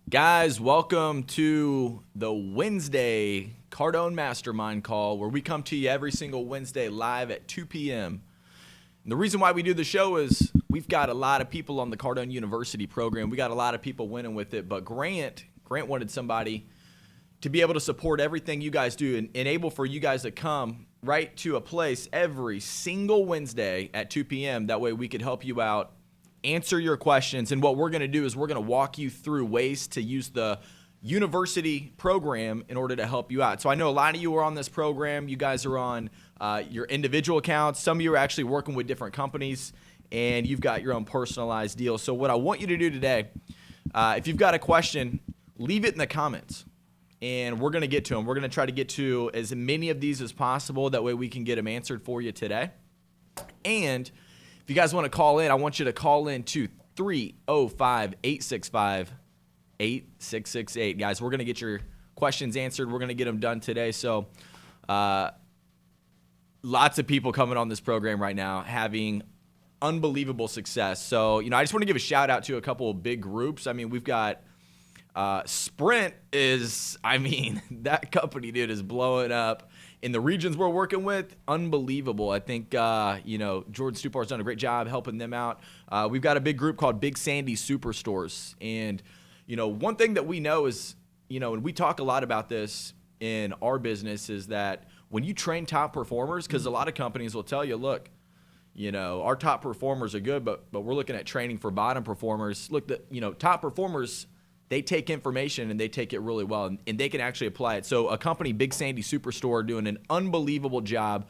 Guys, welcome to the Wednesday Cardone Mastermind call where we come to you every single Wednesday live at 2 p.m. And the reason why we do the show is we've got a lot of people on the Cardone University program. We got a lot of people winning with it, but Grant wanted somebody to be able to support everything you guys do and enable for you guys to come right to a place every single Wednesday at 2 p.m. That way we could help you out, answer your questions, and what we're going to do is we're going to walk you through ways to use the university program in order to help you out. So I know a lot of you are on this program. You guys are on your individual accounts. Some of you are actually working with different companies, and you've got your own personalized deals. So what I want you to do today, if you've got a question, leave it in the comments, and we're going to get to them. We're going to try to get to as many of these as possible. That way we can get them answered for you today. And if you guys want to call in, I want you to call in to 305-865-8668. Guys, we're going to get your questions answered. We're going to get them done today. So lots of people coming on this program right now having unbelievable success. So, I just want to give a shout out to a couple of big groups. I mean, we've got Sprint that company, dude, is blowing up. In the regions we're working with, unbelievable. I think, George Stupar's done a great job helping them out. We've got a big group called Big Sandy Superstores. And, one thing that we know is, and we talk a lot about this in our business, is that when you train top performers, because a lot of companies will tell you, look, our top performers are good, but we're looking at training for bottom performers. Look, top performers, they take information and they take it really well, and they can actually apply it. So a company, Big Sandy Superstore, doing an unbelievable job.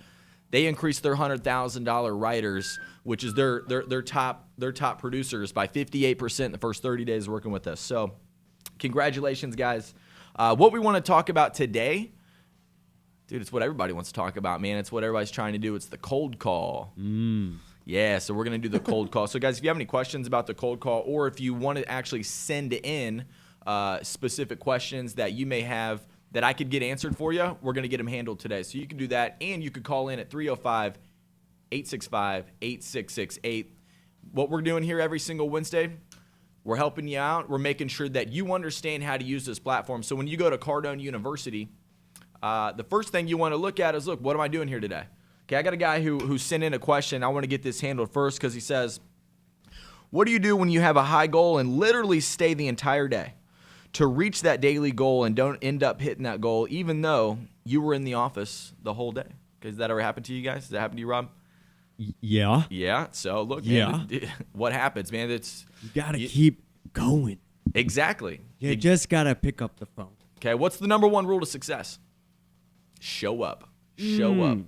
They increased their $100,000 writers, which is their top producers, by 58% in the first 30 days working with us. So congratulations, guys. What we want to talk about today, dude, it's what everybody wants to talk about, man. It's what everybody's trying to do. It's the cold call. Yeah, so we're going to do the cold call. So, guys, if you have any questions about the cold call, or if you want to actually send in specific questions that you may have that I could get answered for you, we're going to get them handled today. So you can do that, and you could call in at 305-865-8668. What we're doing here every single Wednesday, we're helping you out. We're making sure that you understand how to use this platform. So when you go to Cardone University, the first thing you want to look at is, look, what am I doing here today? Okay, I got a guy who sent in a question. I want to get this handled first because he says, what do you do when you have a high goal and literally stay the entire day to reach that daily goal and don't end up hitting that goal even though you were in the office the whole day? Okay, has that ever happened to you guys? Does that happen to you, Rob? Yeah. Yeah, so look, man, what happens, man? You got to keep going. Exactly. You just got to pick up the phone. Okay, what's the number one rule to success? Show up. Show up.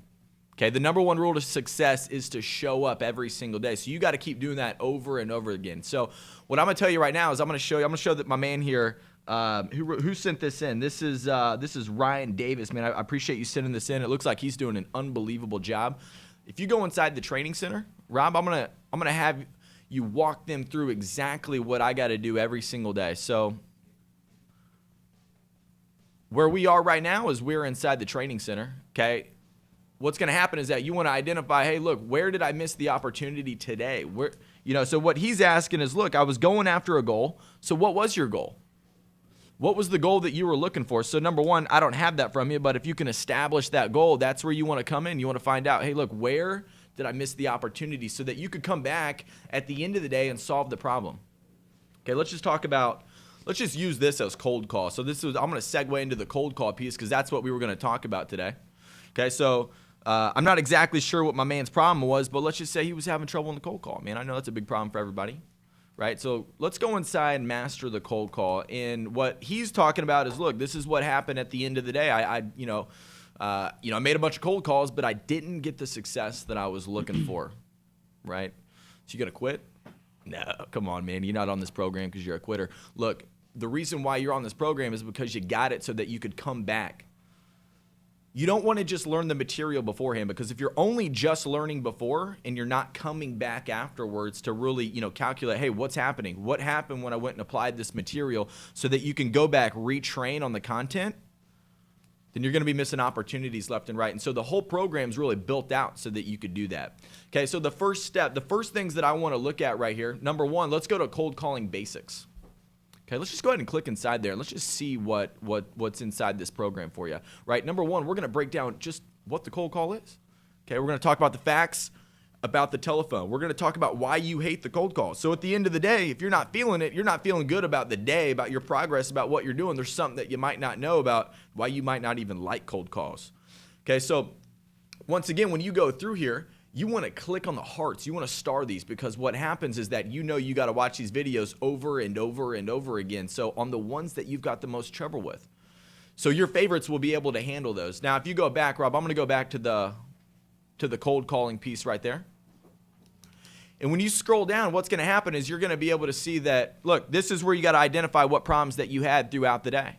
Okay, the number one rule to success is to show up every single day. So you got to keep doing that over and over again. So what I'm going to tell you right now is I'm going to show that my man here, who sent this in. This is Ryan Davis, man. I appreciate you sending this in. It looks like he's doing an unbelievable job. If you go inside the training center, Rob, I'm gonna have you walk them through exactly what I got to do every single day. So where we are right now is we're inside the training center. Okay. What's going to happen is that you want to identify, hey, look, where did I miss the opportunity today? So what he's asking is, look, I was going after a goal. So what was your goal? What was the goal that you were looking for? So number one, I don't have that from you, but if you can establish that goal, that's where you want to come in. You want to find out, hey, look, where did I miss the opportunity so that you could come back at the end of the day and solve the problem? Okay, let's just use this as cold call. So I'm going to segue into the cold call piece because that's what we were going to talk about today. Okay, so I'm not exactly sure what my man's problem was, but let's just say he was having trouble in the cold call. Man, I know that's a big problem for everybody, right? So let's go inside and master the cold call. And what he's talking about is, look, this is what happened at the end of the day. I made a bunch of cold calls, but I didn't get the success that I was looking for, right? So you gonna quit? No, come on, man. You're not on this program because you're a quitter. Look, the reason why you're on this program is because you got it so that you could come back. You don't want to just learn the material beforehand, because if you're only just learning before and you're not coming back afterwards to really, calculate, hey, what's happening? What happened when I went and applied this material so that you can go back, retrain on the content, then you're going to be missing opportunities left and right. And so the whole program's really built out so that you could do that. Okay, so the first things that I want to look at right here, number one, let's go to cold calling basics. Okay, let's just go ahead and click inside there. Let's just see what's inside this program for you. Right, number one, we're going to break down just what the cold call is. Okay, we're going to talk about the facts about the telephone. We're going to talk about why you hate the cold call. So at the end of the day, if you're not feeling it, you're not feeling good about the day, about your progress, about what you're doing, there's something that you might not know about why you might not even like cold calls. Okay, so once again, when you go through here, you want to click on the hearts. You want to star these, because what happens is that you got to watch these videos over and over and over again. So on the ones that you've got the most trouble with. So your favorites will be able to handle those. Now, if you go back, Rob, I'm going to go back to the cold calling piece right there. And when you scroll down, what's going to happen is you're going to be able to see that, look, this is where you got to identify what problems that you had throughout the day,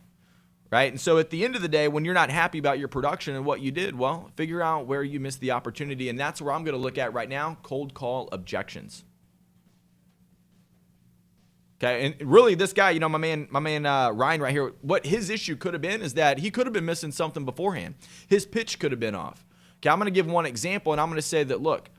right? And so at the end of the day, when you're not happy about your production and what you did, well, figure out where you missed the opportunity. And that's where I'm going to look at right now, cold call objections. Okay, and really this guy, my man Ryan right here, what his issue could have been is that he could have been missing something beforehand. His pitch could have been off. Okay, I'm going to give one example, and I'm going to say that, look,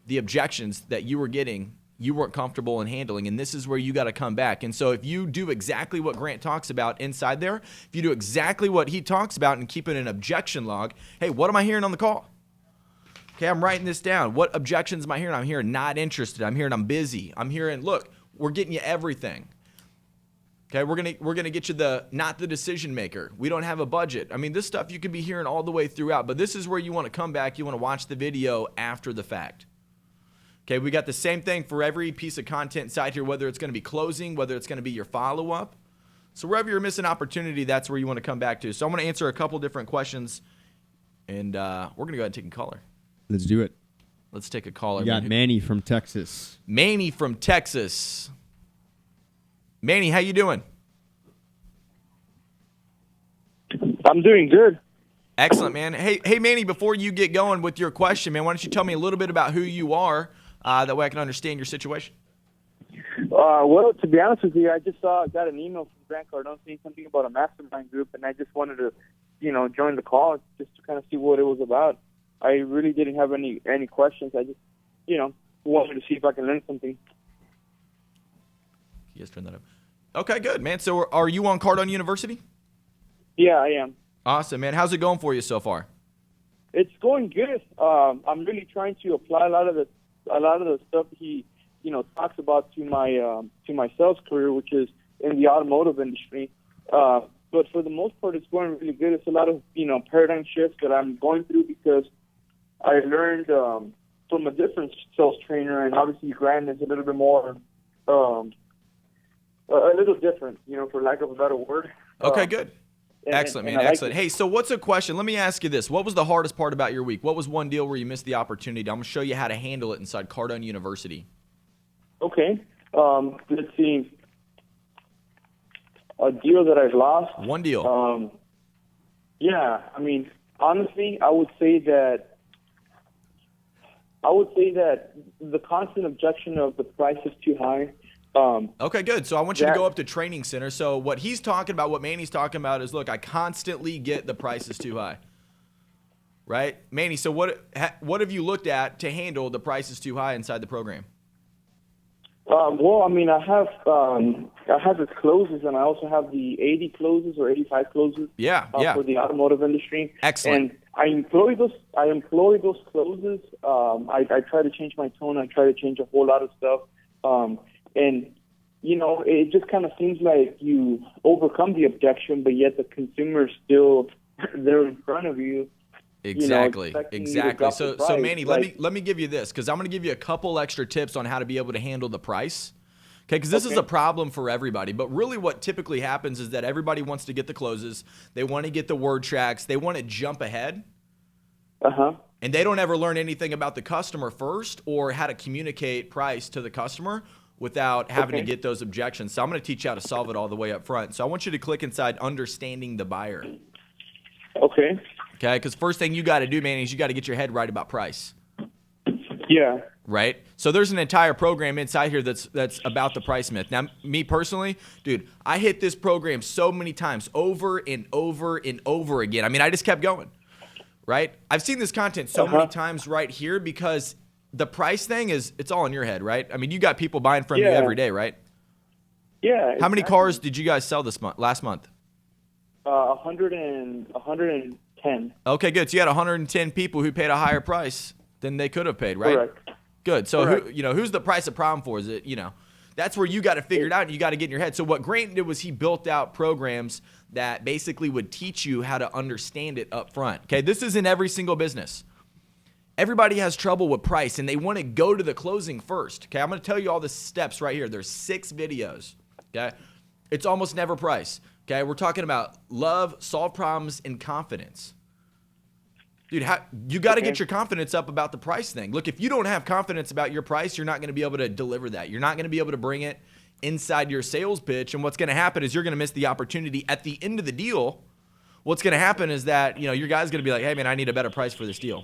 the objections that you were getting, you weren't comfortable in handling, and this is where you got to come back. And so if you do exactly what Grant talks about inside there, if you do exactly what he talks about and keep it an objection log, hey, what am I hearing on the call? Okay, I'm writing this down. What objections am I hearing? I'm hearing not interested. I'm hearing I'm busy. I'm hearing, look, we're getting you everything. Okay, we're gonna get you not the decision maker. We don't have a budget. I mean, this stuff you could be hearing all the way throughout, but this is where you want to come back. You want to watch the video after the fact. Okay, we got the same thing for every piece of content inside here, whether it's going to be closing, whether it's going to be your follow-up. So wherever you're missing opportunity, that's where you want to come back to. So I'm going to answer a couple different questions, and we're going to go ahead and take a caller. Let's do it. Let's take a caller. We got Manny from Texas. Manny from Texas. Manny, how you doing? I'm doing good. Excellent, man. Hey, Manny, before you get going with your question, man, why don't you tell me a little bit about who you are, that way I can understand your situation. Well, to be honest with you, I just got an email from Grant Cardone saying something about a mastermind group, and I just wanted to, join the call just to kind of see what it was about. I really didn't have any questions. I just, wanted to see if I can learn something. You guys turn that up. Okay, good, man. So are you on Cardone University? Yeah, I am. Awesome, man. How's it going for you so far? It's going good. I'm really trying to apply a lot of the stuff he, talks about to my sales career, which is in the automotive industry. But for the most part, it's going really good. It's a lot of paradigm shifts that I'm going through because I learned from a different sales trainer, and obviously Grant is a little bit more, a little different, for lack of a better word. Okay, good. Excellent, man. Excellent. Hey, so what's a question? Let me ask you this. What was the hardest part about your week? What was one deal where you missed the opportunity? I'm going to show you how to handle it inside Cardone University. Okay. Let's see. A deal that I've lost. One deal. Yeah. I mean, honestly, I would say that the constant objection of the price is too high. Okay, good. So I want you to go up to Training Center. So what he's talking about, what Manny's talking about is, look, I constantly get the prices too high. Right? Manny, so what have you looked at to handle the prices too high inside the program? Well, I mean, I have the closes, and I also have the 80 closes or 85 closes. Yeah. For the automotive industry. Excellent. And I employ those closes. I try to change my tone. I try to change a whole lot of stuff. And it just kind of seems like you overcome the objection, but yet the consumer's still there in front of you. Exactly. So Manny, let me give you this, because I'm going to give you a couple extra tips on how to be able to handle the price. Okay, because this is a problem for everybody. But really what typically happens is that everybody wants to get the closes. They want to get the word tracks. They want to jump ahead. And they don't ever learn anything about the customer first or how to communicate price to the customer without having to get those objections. So I'm going to teach you how to solve it all the way up front. So I want you to click inside Understanding the Buyer. Okay. Okay, because first thing you got to do, man, is you got to get your head right about price. Yeah. Right? So there's an entire program inside here that's about the price myth. Now, me personally, dude, I hit this program so many times over and over and over again. I mean, I just kept going. Right? I've seen this content so many times right here because the price thing it's all in your head, right? I mean, you got people buying from you every day, right? Yeah. How many exactly. cars did you guys sell last month? 110. Okay, good. So you had 110 people who paid a higher price than they could have paid, right? Correct. Good. So Correct. who's the price of problem for? Is it, that's where you got to figure it out and you got to get in your head. So what Grant did was he built out programs that basically would teach you how to understand it up front. Okay, this is in every single business. Everybody has trouble with price and they want to go to the closing first. Okay, I'm going to tell you all the steps right here. There's 6 videos. Okay, it's almost never price. Okay, we're talking about love, solve problems, and confidence. Dude, you got to get your confidence up about the price thing. Look, if you don't have confidence about your price, you're not going to be able to deliver that. You're not going to be able to bring it inside your sales pitch. And what's going to happen is you're going to miss the opportunity at the end of the deal. What's going to happen is that, your guy's going to be like, hey, man, I need a better price for this deal.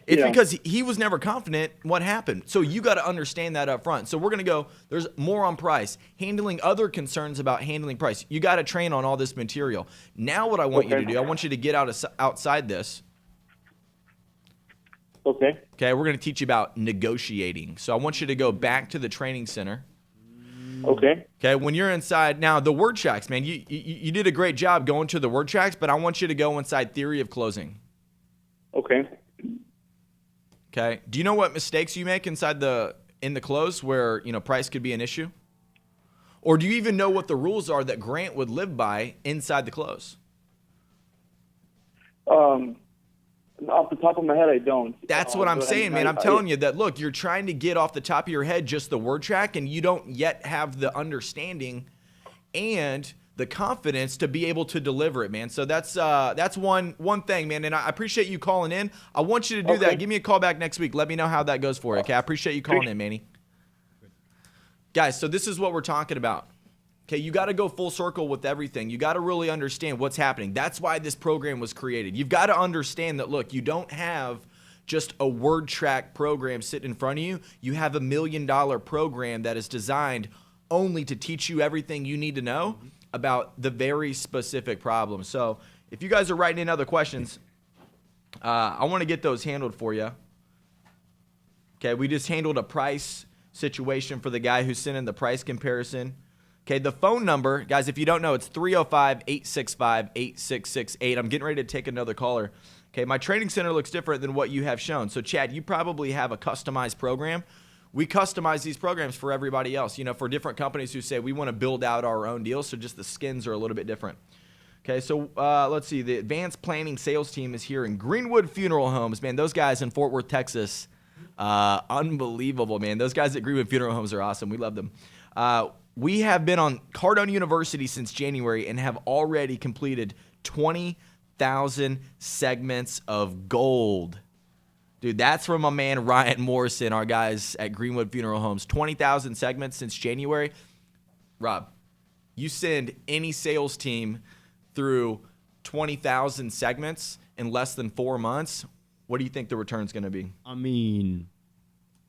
It's because he was never confident what happened. So you got to understand that up front. So we're going to go, there's more on price, handling other concerns about handling price. You got to train on all this material. Now what I want you to do, I want you to get outside this. Okay. Okay, we're going to teach you about negotiating. So I want you to go back to the training center. Okay. Okay, when you're inside, now the word tracks, man, you did a great job going to the word tracks, but I want you to go inside theory of closing. Okay. Okay. Do you know what mistakes you make in the close where, price could be an issue? Or do you even know what the rules are that Grant would live by inside the close? Off the top of my head, I don't. That's what I'm saying, man. I'm telling you that, look, you're trying to get off the top of your head just the word track, and you don't yet have the understanding and the confidence to be able to deliver it, man. So that's one thing, man. And I appreciate you calling in. I want you to do that. Give me a call back next week. Let me know how that goes for you. Okay, I appreciate you calling in, Manny. Guys, so this is what we're talking about. Okay, you got to go full circle with everything. You got to really understand what's happening. That's why this program was created. You've got to understand that, look, you don't have just a word track program sitting in front of you. You have $1 million program that is designed only to teach you everything you need to know about the very specific problem. So if you guys are writing in other questions, I want to get those handled for you. Okay, we just handled a price situation for the guy who sent in the price comparison. Okay, the phone number, guys, if you don't know, it's 305-865-8668. I'm getting ready to take another caller. Okay, my training center looks different than what you have shown. So, Chad, you probably have a customized program. We customize these programs for everybody else, for different companies who say we want to build out our own deals, so just the skins are a little bit different. Okay, so let's see. The advanced planning sales team is here in Greenwood Funeral Homes. Man, those guys in Fort Worth, Texas, unbelievable, man. Those guys at Greenwood Funeral Homes are awesome. We love them. We have been on Cardone University since January and have already completed 20,000 segments of gold. Dude, that's from my man Ryan Morrison, our guys at Greenwood Funeral Homes. 20,000 segments since January. Rob, you send any sales team through 20,000 segments in less than 4 months, what do you think the return's going to be? I mean,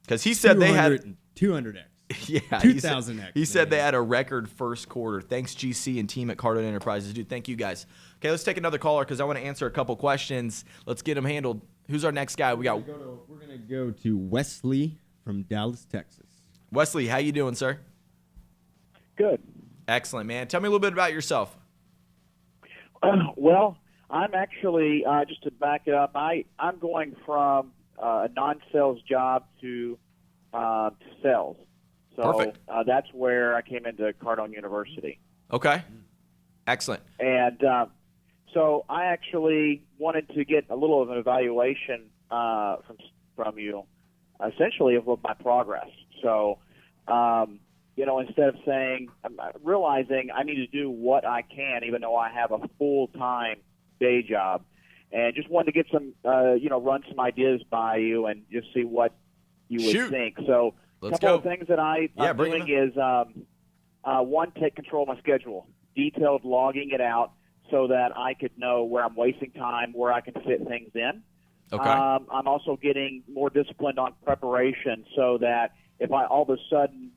because he said they had 200x. Yeah, 2,000x. He said they had a record first quarter. Thanks, GC and team at Cardone Enterprises. Dude, thank you guys. Okay, let's take another caller because I want to answer a couple questions. Let's get them handled. Who's our next guy? We're going to go to Wesley from Dallas, Texas. Wesley, how you doing, sir? Good. Excellent, man. Tell me a little bit about yourself. Well, I'm actually, just to back it up, I'm going from a non-sales job to sales. So Perfect. That's where I came into Cardone University. Okay. Excellent. And so I actually wanted to get a little of an evaluation from you, essentially, of my progress. So, instead of saying, I'm realizing I need to do what I can, even though I have a full-time day job, and just wanted to get some, run some ideas by you and just see what you would think. So a couple of things that I'm doing is, one, take control of my schedule, detailed logging it out so that I could know where I'm wasting time, where I can fit things in. Okay. I'm also getting more disciplined on preparation so that if I all of a sudden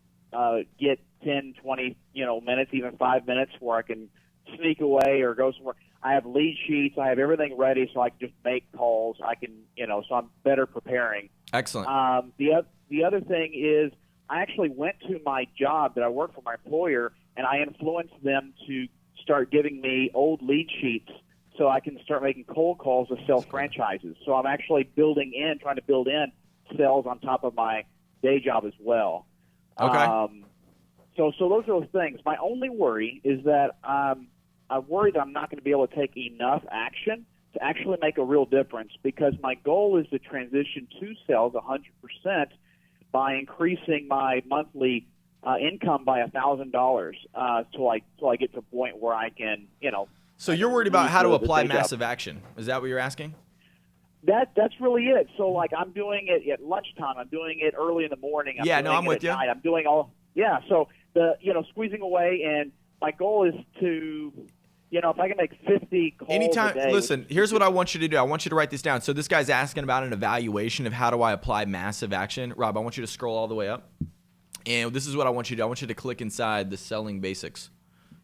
get 10, 20, minutes, even 5 minutes where I can sneak away or go somewhere, I have lead sheets. I have everything ready so I can just make calls. I can, so I'm better preparing. Excellent. The other thing is I actually went to my job that I work for my employer, and I influenced them to start giving me old lead sheets so I can start making cold calls to sell franchises. So I'm actually trying to build in sales on top of my day job as well. Okay. So those are those things. My only worry is that I worry that I'm not going to be able to take enough action to actually make a real difference, because my goal is to transition to sales 100% by increasing my monthly income by $1,000 till I get to a point where I can, So you're worried about how to apply massive action. Is that what you're asking? That's really it. So like I'm doing it at lunchtime. I'm doing it early in the morning. I'm with you. Night. I'm doing so squeezing away, and my goal is to, if I can make 50 calls Anytime, a day. listen, here's what I want you to do. I want you to write this down. So this guy's asking about an evaluation of how do I apply massive action. Rob, I want you to scroll all the way up. And this is what I want you to do. I want you to click inside the selling basics.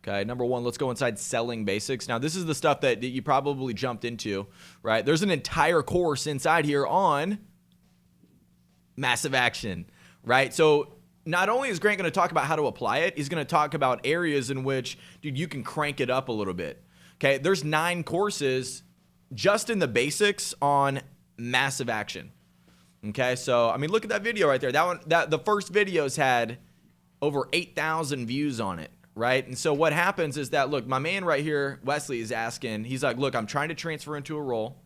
Okay, number one, let's go inside selling basics. Now, this is the stuff that you probably jumped into, right? There's an entire course inside here on massive action, right? So not only is Grant going to talk about how to apply it, he's going to talk about areas in which, dude, you can crank it up a little bit. Okay, there's 9 courses just in the basics on massive action. Okay, so I mean, look at that video right there. The first video's had over 8,000 views on it, right? And so what happens is that, look, my man right here, Wesley, is asking. He's like, look, I'm trying to transfer into a role.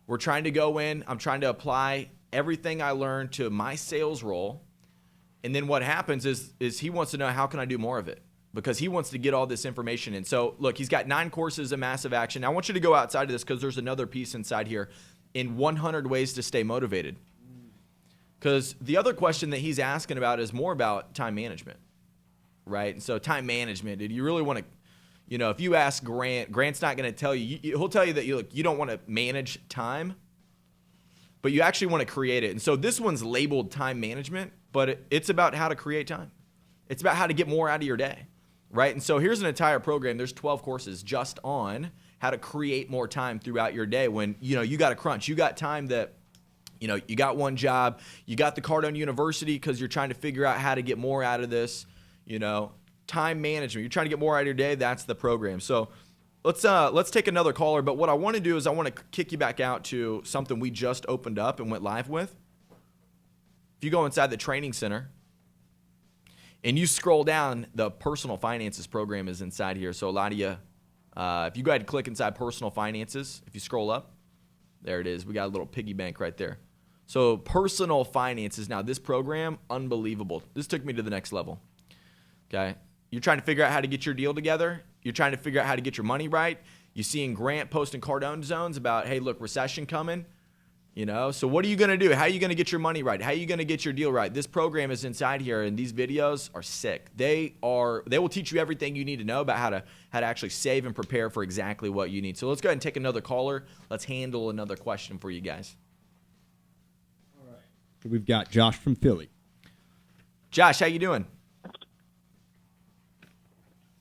We're trying to go in. I'm trying to apply everything I learned to my sales role. And then what happens is he wants to know, how can I do more of it? Because he wants to get all this information in. So look, he's got 9 courses of massive action. Now, I want you to go outside of this, because there's another piece inside here. In 100 ways to stay motivated. Because the other question that he's asking about is more about time management, right? And so time management, did you really want to, if you ask Grant's not going to tell you, he'll tell you that you don't want to manage time, but you actually want to create it. And so this one's labeled time management, but it's about how to create time. It's about how to get more out of your day, right? And so here's an entire program. There's 12 courses just on how to create more time throughout your day when, you got to crunch. You got time that, you got one job. You got the Cardone University because you're trying to figure out how to get more out of this, time management. You're trying to get more out of your day. That's the program. So let's take another caller. But what I want to do is I want to kick you back out to something we just opened up and went live with. If you go inside the training center and you scroll down, the personal finances program is inside here. So a lot of you, if you go ahead and click inside personal finances, if you scroll up, there it is. We got a little piggy bank right there. So personal finances. Now this program, unbelievable. This took me to the next level. Okay. You're trying to figure out how to get your deal together. You're trying to figure out how to get your money right. You're seeing Grant posting Cardone zones about, hey, look, recession coming. So what are you going to do? How are you going to get your money right? How are you going to get your deal right? This program is inside here, and these videos are sick. They will teach you everything you need to know about how to actually save and prepare for exactly what you need. So let's go ahead and take another caller. Let's handle another question for you guys. All right. So we've got Josh from Philly. Josh, how you doing?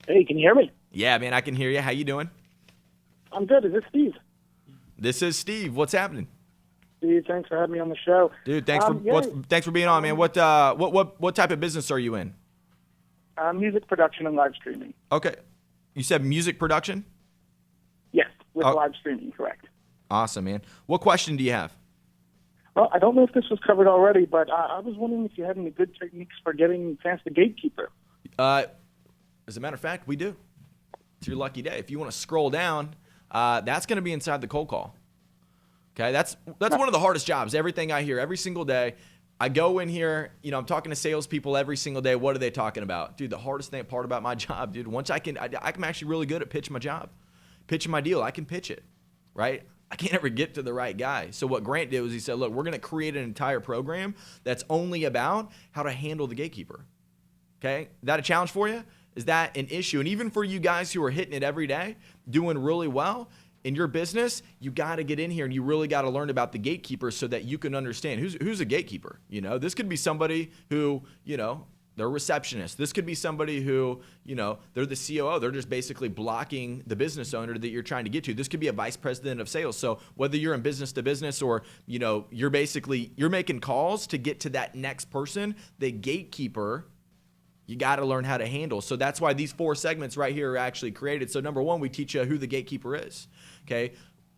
Hey, can you hear me? Yeah, man, I can hear you. How you doing? I'm good. Is this Steve? This is Steve. What's happening? Steve, thanks for having me on the show. Dude, thanks for being on, man. What type of business are you in? Music production and live streaming. Okay. You said music production? Yes, with live streaming, correct. Awesome, man. What question do you have? Well, I don't know if this was covered already, but I was wondering if you had any good techniques for getting past the gatekeeper. As a matter of fact, we do. It's your lucky day. If you want to scroll down, that's going to be inside the cold call. Okay, that's one of the hardest jobs. Everything I hear every single day, I go in here, I'm talking to salespeople every single day. What are they talking about? Dude, the hardest part about my job, dude, once I'm actually really good at pitching my job, pitching my deal. I can pitch it, right? I can't ever get to the right guy. So what Grant did was he said, look, we're going to create an entire program that's only about how to handle the gatekeeper. Okay, is that a challenge for you? Is that an issue? And even for you guys who are hitting it every day, doing really well, in your business, you got to get in here and you really got to learn about the gatekeeper so that you can understand who's a gatekeeper. This could be somebody who, They're a receptionist. This could be somebody who, they're the COO. They're just basically blocking the business owner that you're trying to get to. This could be a vice president of sales. So whether you're in business to business or, you're making calls to get to that next person, the gatekeeper, you got to learn how to handle. So that's why these 4 segments right here are actually created. So number 1, we teach you who the gatekeeper is. Okay.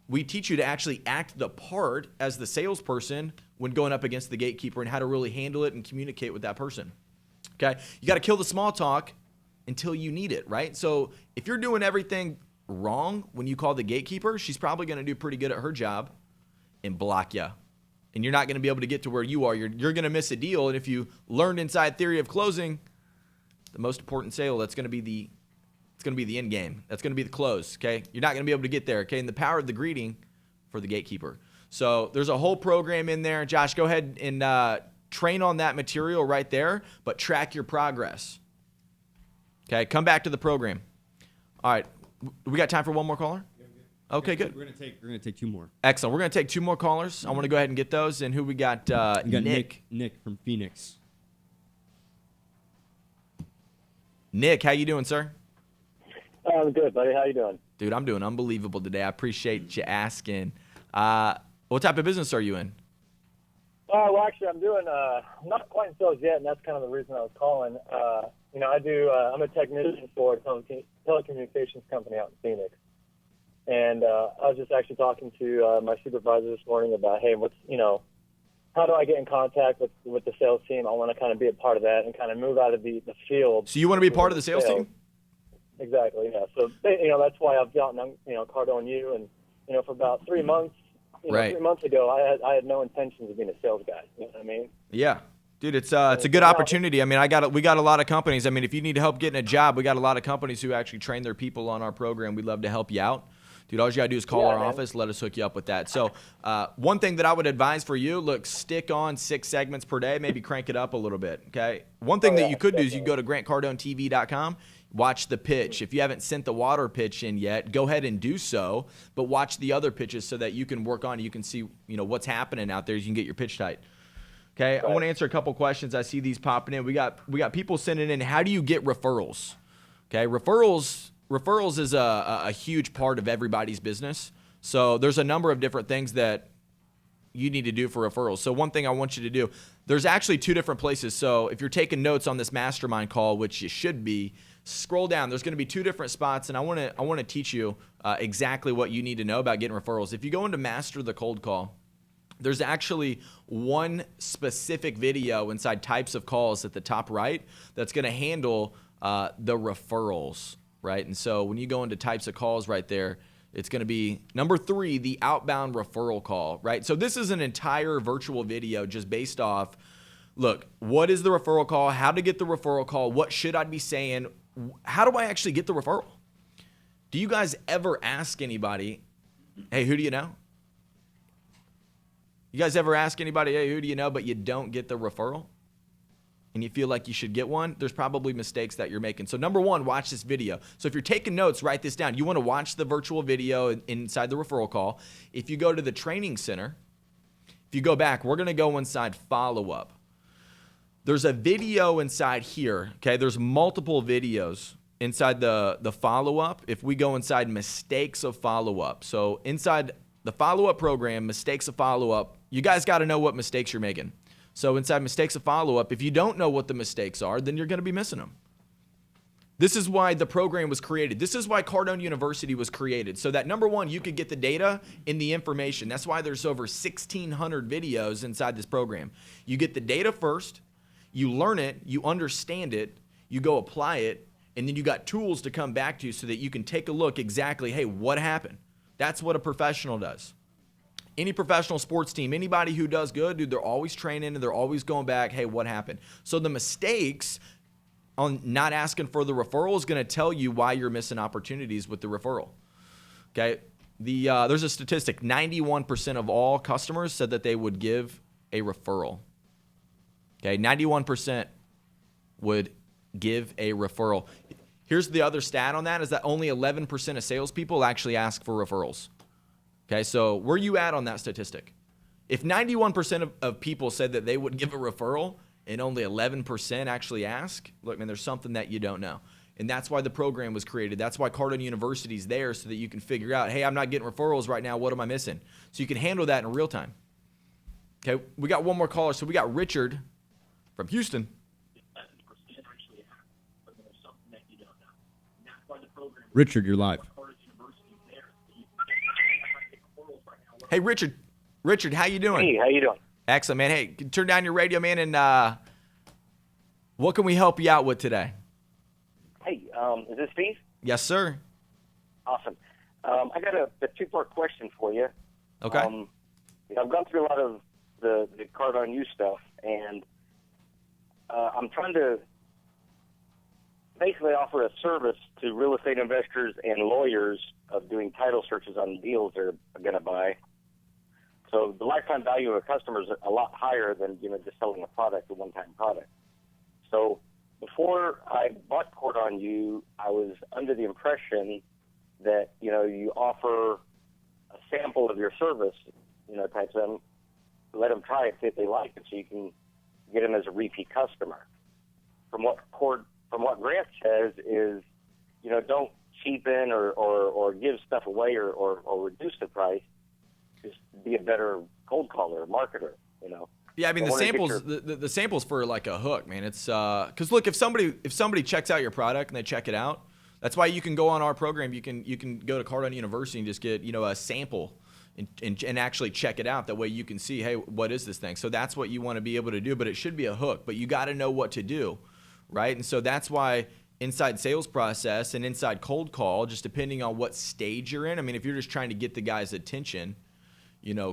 We teach you to actually act the part as the salesperson when going up against the gatekeeper and how to really handle it and communicate with that person. Okay. You got to kill the small talk until you need it, right? So if you're doing everything wrong when you call the gatekeeper, she's probably going to do pretty good at her job and block you. And you're not going to be able to get to where you are. You're going to miss a deal. And if you learned inside theory of closing, the most important sale, it's going to be the end game. That's going to be the close, okay? You're not going to be able to get there, okay? And the power of the greeting for the gatekeeper. So there's a whole program in there. Josh, go ahead and train on that material right there, but track your progress. Okay, come back to the program. All right, we got time for one more caller? Okay, good. We're gonna take 2 more. Excellent. We're gonna take 2 more callers. I want to go ahead and get those. And who we got? We got Nick from Phoenix. Nick, how you doing, sir? I'm good, buddy. How you doing? Dude, I'm doing unbelievable today. I appreciate you asking. What type of business are you in? Well, actually, I'm doing not quite in sales yet, and that's kind of the reason I was calling. I'm a technician for a telecommunications company out in Phoenix, and I was just actually talking to my supervisor this morning about, hey, how do I get in contact with the sales team? I want to kind of be a part of that and kind of move out of the field. So you want to be part of the sales team? Exactly, yeah. So, that's why I've gotten, Cardone U, and, for about 3 months, right. 3 months ago, I had no intentions of being a sales guy. You know what I mean? Yeah. Dude, it's a good opportunity. I mean, we got a lot of companies. I mean, if you need help getting a job, we got a lot of companies who actually train their people on our program. We'd love to help you out. Dude, all you got to do is call our office. Let us hook you up with that. So one thing that I would advise for you, look, stick on 6 segments per day, maybe crank it up a little bit, okay? One thing that you could do is you go to grantcardonetv.com, watch the pitch. If you haven't sent the water pitch in yet, go ahead and do so, but watch the other pitches so that you can work on it. You can see what's happening out there. You can get your pitch tight. Okay, I want to answer a couple questions. I see these popping in. We got people sending in, how do you get referrals? Okay, referrals is a huge part of everybody's business. So there's a number of different things that you need to do for referrals. So one thing I want you to do, there's actually 2 different places. So if you're taking notes on this mastermind call, which you should be, scroll down. There's going to be 2 different spots, and I want to teach you exactly what you need to know about getting referrals. If you go into Master the Cold Call, there's actually one specific video inside types of calls at the top right that's going to handle the referrals, right? And so when you go into types of calls right there, it's going to be number 3, the outbound referral call, right? So this is an entire virtual video just based off, look, what is the referral call? How to get the referral call? What should I be saying? How do I actually get the referral? Do you guys ever ask anybody, hey, who do you know? You guys ever ask anybody, hey, who do you know, but you don't get the referral? And you feel like you should get one? There's probably mistakes that you're making. So number 1, watch this video. So if you're taking notes, write this down. You want to watch the virtual video inside the referral call. If you go to the training center, if you go back, we're going to go inside follow-up. There's a video inside here, okay? There's multiple videos inside the follow-up. If we go inside mistakes of follow-up. So inside the follow-up program, mistakes of follow-up, you guys got to know what mistakes you're making. So inside mistakes of follow-up, if you don't know what the mistakes are, then you're going to be missing them. This is why the program was created. This is why Cardone University was created. So that number 1, you could get the data and the information. That's why there's over 1,600 videos inside this program. You get the data first, you learn it, you understand it, you go apply it, and then you got tools to come back to so that you can take a look exactly, hey, what happened? That's what a professional does. Any professional sports team, anybody who does good, dude, they're always training and they're always going back, hey, what happened? So the mistakes on not asking for the referral is going to tell you why you're missing opportunities with the referral. Okay? There's a statistic, 91% of all customers said that they would give a referral. Okay, 91% would give a referral. Here's the other stat on that, is that only 11% of salespeople actually ask for referrals. Okay, so where are you at on that statistic? If 91% of people said that they would give a referral, and only 11% actually ask, look, man, there's something that you don't know. And that's why the program was created. That's why Cardone University is there, so that you can figure out, hey, I'm not getting referrals right now. What am I missing? So you can handle that in real time. Okay, we got one more caller. So we got Richard from Houston. Richard, you're live. Hey, Richard. Richard, how you doing? Hey, how you doing? Excellent, man. Hey, turn down your radio, man, and what can we help you out with today? Hey, is this Steve? Yes, sir. Awesome. I got a two-part question for you. Okay. I've gone through a lot of the Cardone U stuff, and I'm trying to basically offer a service to real estate investors and lawyers of doing title searches on deals they're going to buy. So the lifetime value of a customer is a lot higher than just selling a product, a one-time product. So before I bought Cardone U, I was under the impression that you offer a sample of your service, type them, let them try it, see if they like it, so you can get them as a repeat customer. From what Grant says is, don't cheapen or give stuff away or reduce the price. Just be a better cold caller, marketer. Yeah, I mean, the samples for like a hook, man. It's because look, if somebody checks out your product and they check it out, that's why you can go on our program. You can go to Cardone University and just get a sample and actually check it out. That way you can see, hey, what is this thing? So that's what you want to be able to do, but it should be a hook. But you got to know what to do, right? And so that's why inside sales process and inside cold call, just depending on what stage you're in. I mean, if you're just trying to get the guy's attention,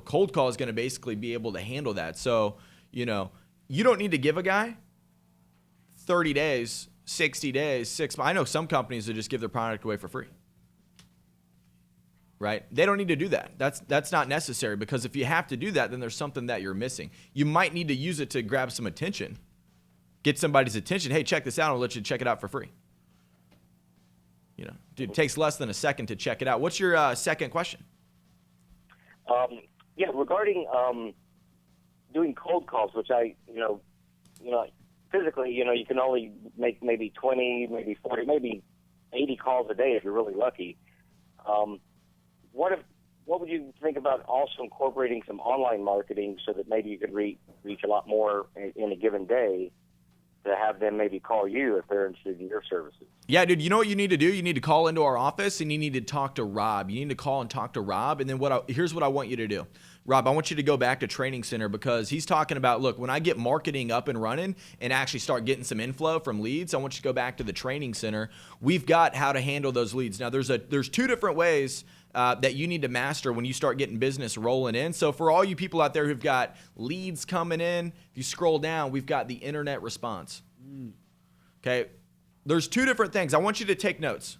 cold call is going to basically be able to handle that. So, you don't need to give a guy 30 days, 60 days, 6 months. I know some companies that just give their product away for free, right? They don't need to do that. That's not necessary, because if you have to do that, then there's something that you're missing. You might need to use it to grab some attention, get somebody's attention. Hey, check this out. I'll let you check it out for free. Dude, it takes less than a second to check it out. What's your second question? Regarding doing cold calls, which physically, you can only make maybe 20, maybe 40, maybe 80 calls a day if you're really lucky. What would you think about also incorporating some online marketing so that maybe you could reach a lot more in a given day, to have them maybe call you if they're interested in your services? Yeah, dude, you know what you need to do? You need to call into our office and you need to talk to Rob. You need to call and talk to Rob. And then here's what I want you to do. Rob, I want you to go back to Training Center, because he's talking about, look, when I get marketing up and running and actually start getting some inflow from leads, I want you to go back to the Training Center. We've got how to handle those leads. Now, there's two different ways that you need to master when you start getting business rolling in. So for all you people out there who've got leads coming in, if you scroll down, we've got the internet response. Okay, there's two different things. I want you to take notes.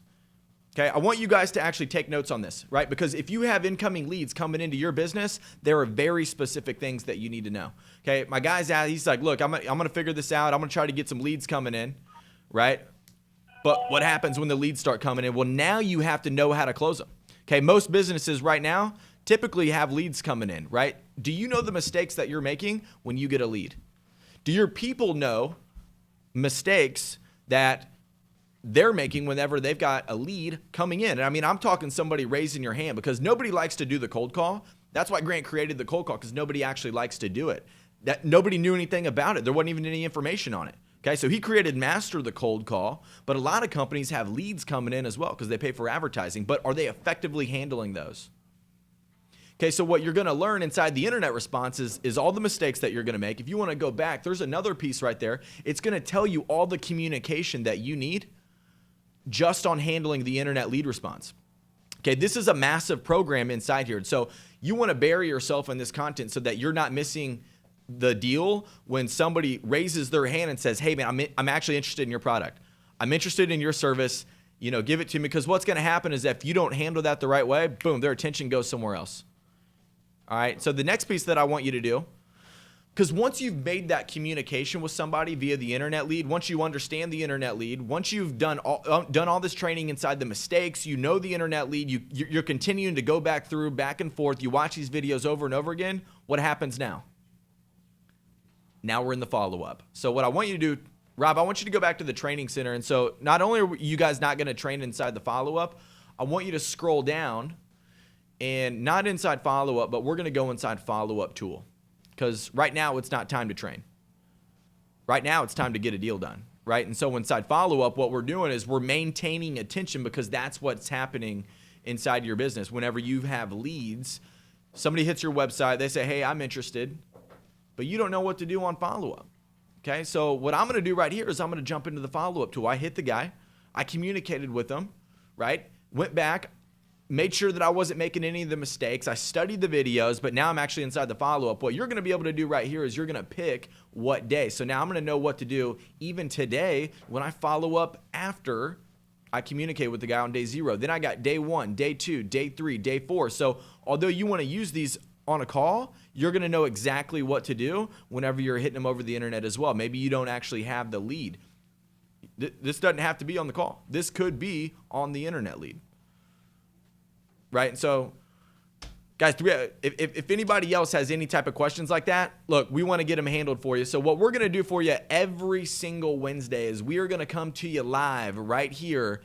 Okay, I want you guys to actually take notes on this, right? Because if you have incoming leads coming into your business, there are very specific things that you need to know. Okay, my guy's out. He's like, look, I'm gonna figure this out. I'm gonna try to get some leads coming in, right? But what happens when the leads start coming in? Well, now you have to know how to close them. Okay, most businesses right now typically have leads coming in, right? Do you know the mistakes that you're making when you get a lead? Do your people know mistakes that they're making whenever they've got a lead coming in? And I mean, I'm talking somebody raising your hand, because nobody likes to do the cold call. That's why Grant created the cold call, because nobody actually likes to do it. That nobody knew anything about it. There wasn't even any information on it. Okay, so he created Master the Cold Call, but a lot of companies have leads coming in as well because they pay for advertising, but are they effectively handling those? Okay, so what you're going to learn inside the internet response is all the mistakes that you're going to make. If you want to go back, there's another piece right there. It's going to tell you all the communication that you need just on handling the internet lead response. Okay, this is a massive program inside here. So you want to bury yourself in this content so that you're not missing the deal when somebody raises their hand and says, hey man, I'm actually interested in your product. I'm interested in your service. Give it to me. Because what's going to happen is if you don't handle that the right way, boom, their attention goes somewhere else. All right. So the next piece that I want you to do, because once you've made that communication with somebody via the internet lead, once you understand the internet lead, once you've done all this training inside the mistakes, the internet lead, you're continuing to go back and forth. You watch these videos over and over again. What happens now? Now we're in the follow-up. So what I want you to do, Rob, I want you to go back to the training center. And so not only are you guys not going to train inside the follow-up, I want you to scroll down and not inside follow-up, but we're going to go inside follow-up tool. Because right now it's not time to train. Right now it's time to get a deal done, right? And so inside follow-up, what we're doing is we're maintaining attention because that's what's happening inside your business. Whenever you have leads, somebody hits your website, they say, hey, I'm interested, but you don't know what to do on follow-up. Okay, so what I'm going to do right here is I'm going to jump into the follow-up tool. I hit the guy. I communicated with him, right? Went back, made sure that I wasn't making any of the mistakes. I studied the videos, but now I'm actually inside the follow-up. What you're going to be able to do right here is you're going to pick what day. So now I'm going to know what to do even today when I follow up after I communicate with the guy on day 0. Then I got day 1, day 2, day 3, day 4. So although you want to use these on a call, you're going to know exactly what to do whenever you're hitting them over the internet as well. Maybe you don't actually have the lead. This doesn't have to be on the call. This could be on the internet lead. Right? And so, guys, if anybody else has any type of questions like that, look, we want to get them handled for you. So what we're going to do for you every single Wednesday is we are going to come to you live right here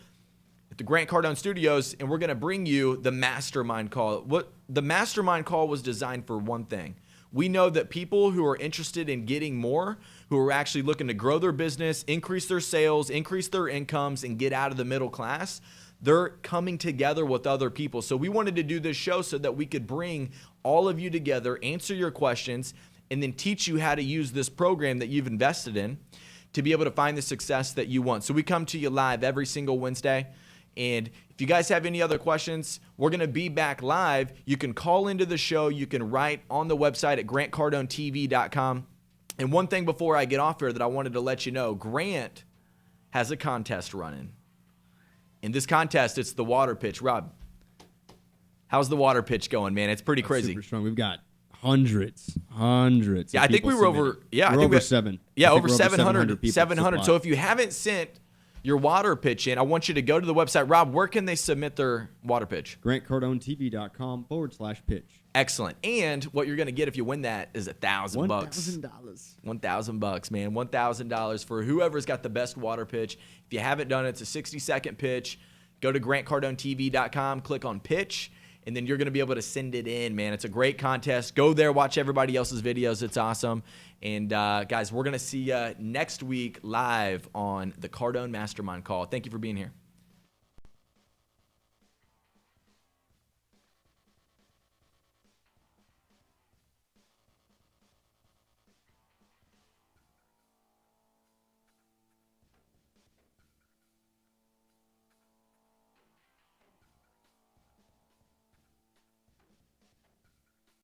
at the Grant Cardone Studios, and we're going to bring you the mastermind call. What the mastermind call was designed for one thing. We know that people who are interested in getting more, who are actually looking to grow their business, increase their sales, increase their incomes, and get out of the middle class, they're coming together with other people. So we wanted to do this show so that we could bring all of you together, answer your questions, and then teach you how to use this program that you've invested in to be able to find the success that you want. So we come to you live every single Wednesday. And if you guys have any other questions, we're going to be back live. You can call into the show. You can write on the website at grantcardonetv.com. And one thing before I get off here that I wanted to let you know, Grant has a contest running. In this contest, it's the water pitch. Rob, how's the water pitch going, man? It's pretty crazy. Super strong. We've got hundreds. Yeah, I think we were over. Yeah, we're over 7. Yeah, over 700. people 700. So if you haven't sent your water pitch in, I want you to go to the website. Rob, where can they submit their water pitch? GrantCardoneTV.com/pitch. Excellent. And what you're going to get if you win that is $1,000. $1,000. $1,000, man. $1,000 for whoever's got the best water pitch. If you haven't done it, it's a 60-second pitch. Go to GrantCardoneTV.com, click on pitch, and then you're going to be able to send it in, man. It's a great contest. Go there, watch everybody else's videos. It's awesome. And, guys, we're going to see you next week live on the Cardone Mastermind call. Thank you for being here.